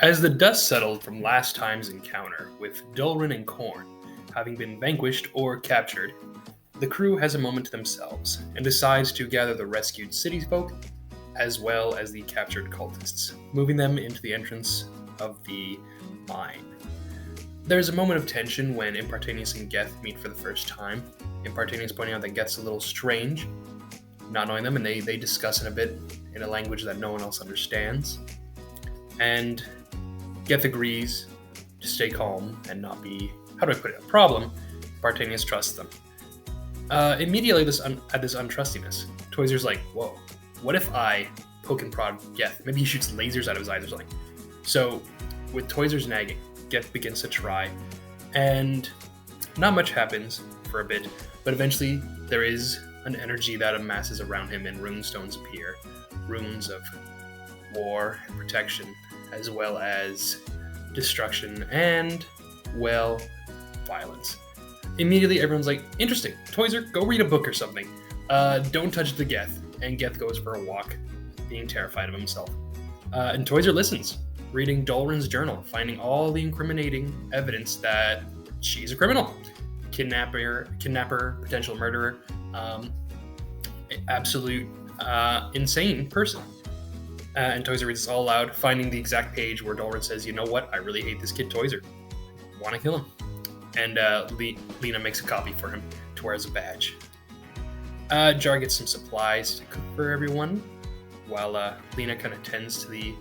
As the dust settled from last time's encounter, with Dulrin and Korn having been vanquished or captured, the crew has a moment to themselves and decides to gather the rescued city folk as well as the captured cultists, moving them into the entrance of the mine. There's a moment of tension when Impartanius and Geth meet for the first time. Impartanius pointing out that Geth's a little strange, not knowing them, and they discuss in a bit in a language that no one else understands. And Geth agrees to stay calm and not be, how do I put it, a problem. Impartanius trusts them. Immediately at this untrustiness, Toyzer's like, whoa, what if I poke and prod Geth? Maybe he shoots lasers out of his eyes or something. So, with Toyzer's nagging, Geth begins to try, and not much happens for a bit, but eventually there is an energy that amasses around him and runestones appear. Runes of war and protection, as well as destruction and, well, violence. Immediately everyone's like, interesting, Toyzer, go read a book or something. Don't touch the Geth. And Geth goes for a walk, being terrified of himself. And Toyzer listens, reading Dulrin's journal, finding all the incriminating evidence that she's a criminal. Kidnapper, potential murderer, absolute insane person. And Toyzer reads this all aloud, finding the exact page where Dulrin says, you know what, I really hate this kid Toyzer. Want to kill him. And Lena makes a copy for him to wear as a badge. Jar gets some supplies to cook for everyone, while Lena kind of tends to the,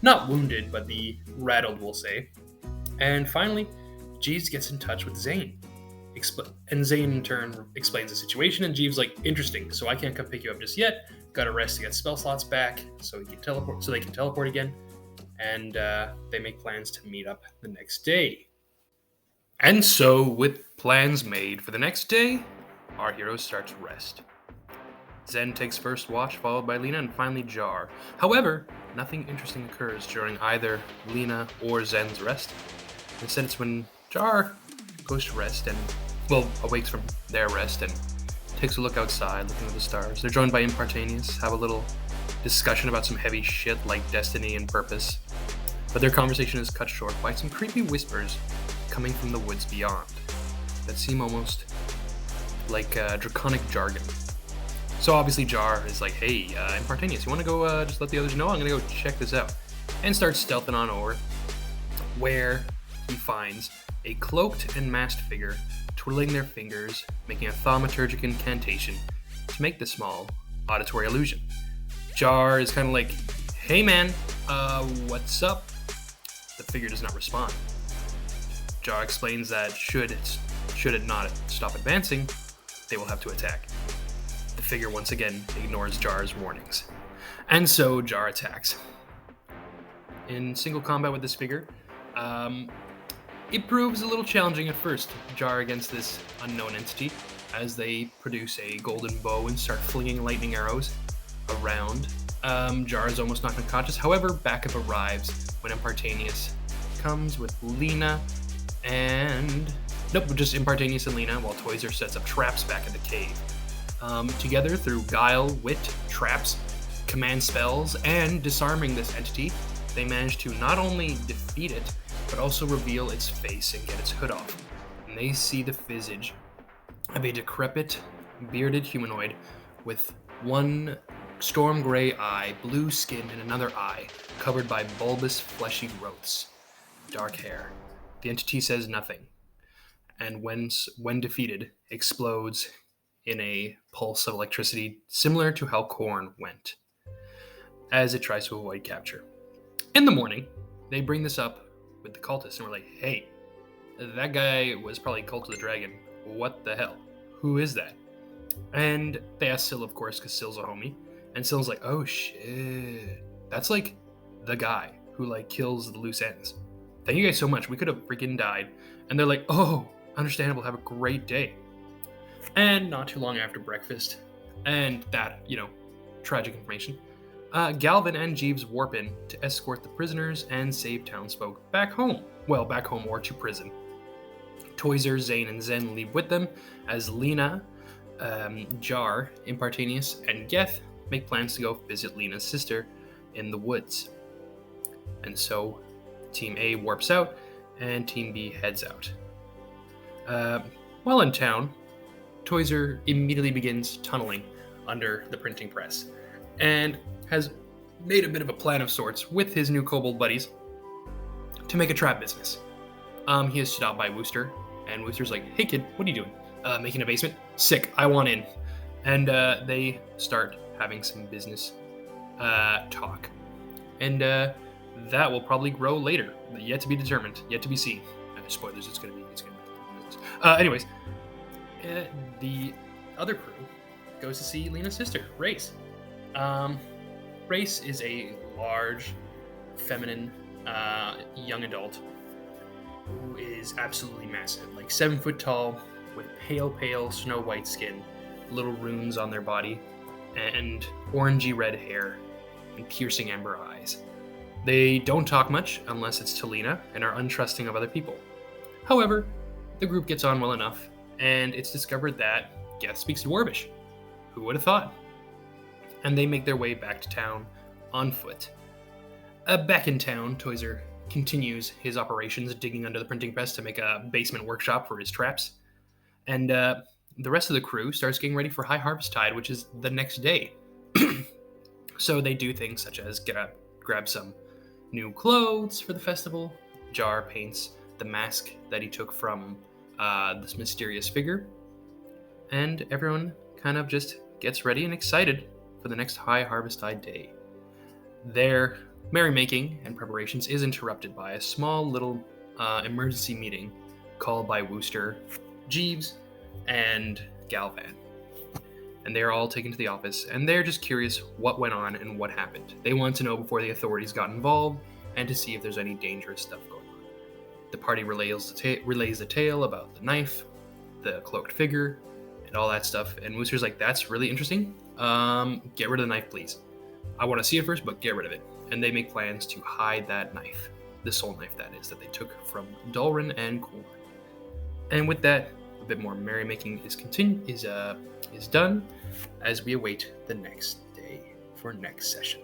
not wounded, but the rattled, we'll say. And finally, Jeeves gets in touch with Zane. And Zane in turn explains the situation, and Jeeves like, interesting, so I can't come pick you up just yet. Gotta rest to get spell slots back, so they can teleport again. And they make plans to meet up the next day. And so, with plans made for the next day, our hero starts rest. Zen takes first watch, followed by Lena, and finally Jar. However, nothing interesting occurs during either Lena or Zen's rest. Instead, it's when Jar goes to rest and, awakes from their rest and takes a look outside, looking at the stars. They're joined by Impartanius, have a little discussion about some heavy shit like destiny and purpose. But their conversation is cut short by some creepy whispers coming from the woods beyond that seem almost like draconic jargon. So obviously Jar is like, hey, Impartanius, you want to go just let the others know? I'm going to go check this out. And starts stealthing on over, where he finds a cloaked and masked figure twiddling their fingers, making a thaumaturgic incantation to make the small auditory illusion. Jar is kind of like, hey man, what's up? The figure does not respond. Jar explains that should it not stop advancing, they will have to attack. The figure once again ignores Jar's warnings. And so Jar attacks. In single combat with this figure, it proves a little challenging at first, Jar against this unknown entity, as they produce a golden bow and start flinging lightning arrows around. Jar is almost knocked unconscious. However, backup arrives when Impartanius comes with Lena and... just Impartanius and Lena, while Toyzer sets up traps back in the cave. Together, through guile, wit, traps, command spells, and disarming this entity, they manage to not only defeat it, but also reveal its face and get its hood off. And they see the visage of a decrepit, bearded humanoid with one storm gray eye, blue skin, and another eye, covered by bulbous, fleshy growths. Dark hair. The entity says nothing, and when defeated, explodes in a pulse of electricity similar to how Korn went, as it tries to avoid capture. In the morning, they bring this up with the cultists, and we're like, hey, that guy was probably Cult of the Dragon. What the hell? Who is that? And they ask Syl, of course, because Syl's a homie, and Syl's like, oh shit, that's like the guy who like kills the loose ends. Thank you guys so much. We could have freaking died. And they're like, oh, understandable. Have a great day. And not too long after breakfast, and that, tragic information, Galvin and Jeeves warp in to escort the prisoners and save townsfolk back home. Well, back home or to prison. Toyzer, Zane, and Zen leave with them as Lena, Jar, Impartanius, and Geth make plans to go visit Lena's sister in the woods. And so, Team A warps out, and Team B heads out. While in town, Toyser immediately begins tunneling under the printing press, and has made a bit of a plan of sorts with his new kobold buddies to make a trap business. He is stopped by Wooster, and Wooster's like, "Hey kid, what are you doing? Making a basement? Sick, I want in." And they start having some business talk. And that will probably grow later, but yet to be determined, yet to be seen. Spoilers, it's gonna be business. Anyways, the other crew goes to see Lena's sister, Race. Race is a large, feminine, young adult who is absolutely massive, like 7 foot tall, with pale snow white skin, little runes on their body, and orangey red hair, and piercing amber eyes. They don't talk much unless it's to Lena, and are untrusting of other people. However, the group gets on well enough, and it's discovered that Geth speaks Dwarvish. Who would have thought? And they make their way back to town on foot. Back in town, Toyser continues his operations, digging under the printing press to make a basement workshop for his traps. And the rest of the crew starts getting ready for High Harvest Tide, which is the next day. So they do things such as grab some new clothes for the festival. Jar paints the mask that he took from this mysterious figure. And everyone kind of just gets ready and excited for the next High Harvest Tide day. Their merrymaking and preparations is interrupted by a small little emergency meeting called by Wooster, Jeeves, and Galvan. And they're all taken to the office, and they're just curious what went on and what happened. They want to know before the authorities got involved, and to see if there's any dangerous stuff going on. The party relays the tale about the knife, the cloaked figure, and all that stuff. And Wooster's like, "That's really interesting. Get rid of the knife, please. I want to see it first, but get rid of it." And they make plans to hide that knife, the soul knife that is, that they took from Dulrin and Korn. And with that, a bit more merrymaking is done as we await the next day for next session.